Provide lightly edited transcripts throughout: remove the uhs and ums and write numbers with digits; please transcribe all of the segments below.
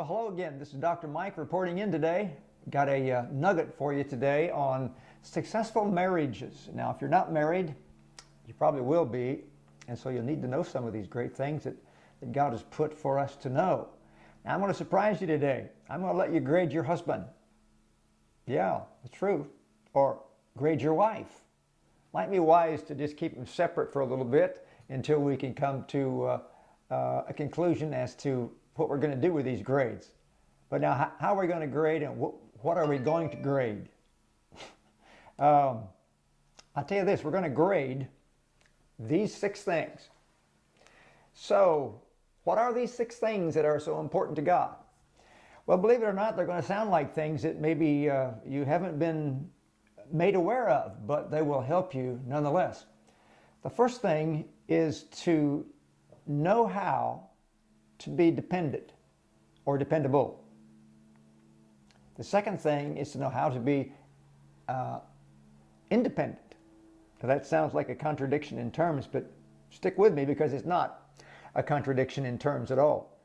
Well, hello again. This is Dr. Mike reporting in today. Got a nugget for you today on successful marriages. Now, if you're not married, you probably will be, and so you'll need to know some of these great things that God has put for us to know. Now, I'm going to surprise you today. I'm going to let you grade your husband. Yeah, it's true. Or grade your wife. Might be wise to just keep them separate for a little bit until we can come to a conclusion as to what we're going to do with these grades. But now, how are we going to grade, and what are we going to grade? I'll tell you this, we're going to grade these 6 things. So, what are these 6 things that are so important to God? Well, believe it or not, they're going to sound like things that maybe you haven't been made aware of, but they will help you nonetheless. The first thing is to know how to be dependent or dependable. The second thing is to know how to be independent. Now, that sounds like a contradiction in terms, but stick with me because it's not a contradiction in terms at all.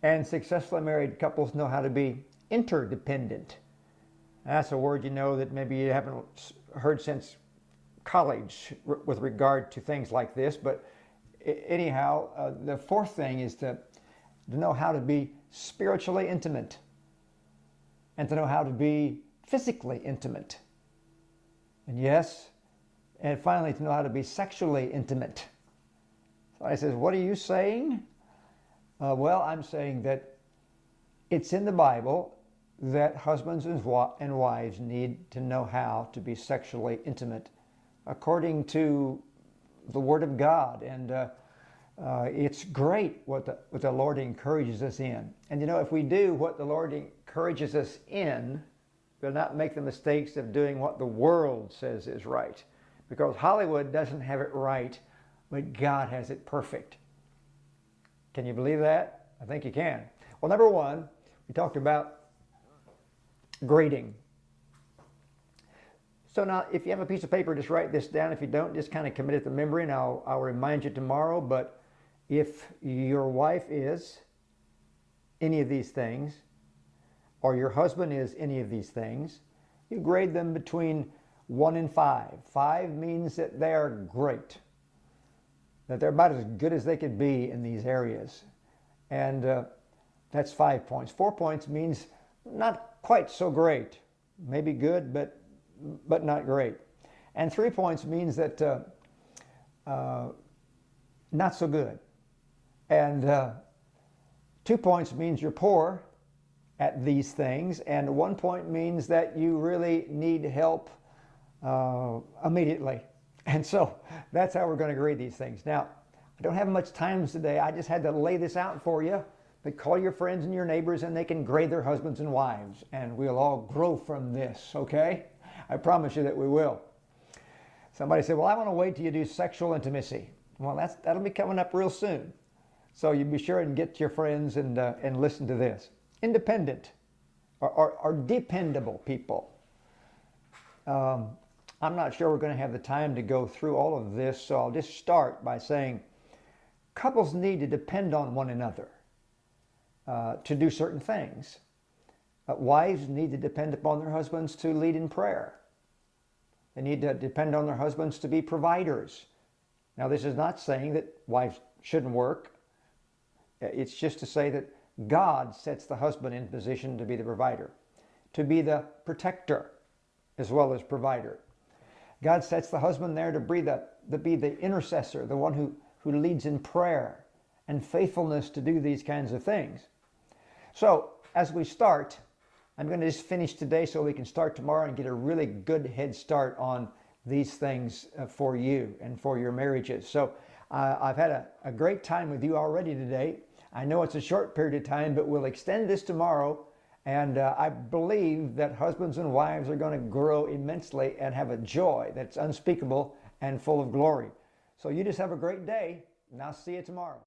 And successfully married couples know how to be interdependent. That's a word you know that maybe you haven't heard since college with regard to things like this, but anyhow, the fourth thing is to know how to be spiritually intimate and to know how to be physically intimate. And yes, and finally to know how to be sexually intimate. So I says, what are you saying? Well, I'm saying that it's in the Bible that husbands and wives need to know how to be sexually intimate according to the Word of God, and it's great what the Lord encourages us in. And you know, if we do what the Lord encourages us in, we'll not make the mistakes of doing what the world says is right, because Hollywood doesn't have it right, but God has it perfect. Can you believe that? I think you can. Well, number 1, we talked about grading. So now, if you have a piece of paper, just write this down. If you don't, just kind of commit it to memory, and I'll remind you tomorrow. But if your wife is any of these things, or your husband is any of these things, you grade them between 1 and 5. 5 means that they are great, that they're about as good as they could be in these areas. And that's 5 points. 4 points means not quite so great, maybe good, but not great. And 3 points means that not so good. And 2 points means you're poor at these things. And 1 point means that you really need help immediately. And so that's how we're going to grade these things. Now, I don't have much time today. I just had to lay this out for you. But call your friends and your neighbors, and they can grade their husbands and wives. And we'll all grow from this, okay? I promise you that we will. Somebody said, well, I want to wait till you do sexual intimacy. Well, that'll be coming up real soon. So you be sure and get your friends and listen to this. Independent or dependable people. I'm not sure we're going to have the time to go through all of this, so I'll just start by saying couples need to depend on one another to do certain things. Wives need to depend upon their husbands to lead in prayer. They need to depend on their husbands to be providers. Now, this is not saying that wives shouldn't work. It's just to say that God sets the husband in position to be the provider, to be the protector as well as provider. God sets the husband there to be the intercessor, the one who leads in prayer and faithfulness to do these kinds of things. So, as we start, I'm going to just finish today so we can start tomorrow and get a really good head start on these things for you and for your marriages. So I've had a great time with you already today. I know it's a short period of time, but we'll extend this tomorrow. And I believe that husbands and wives are going to grow immensely and have a joy that's unspeakable and full of glory. So you just have a great day, and I'll see you tomorrow.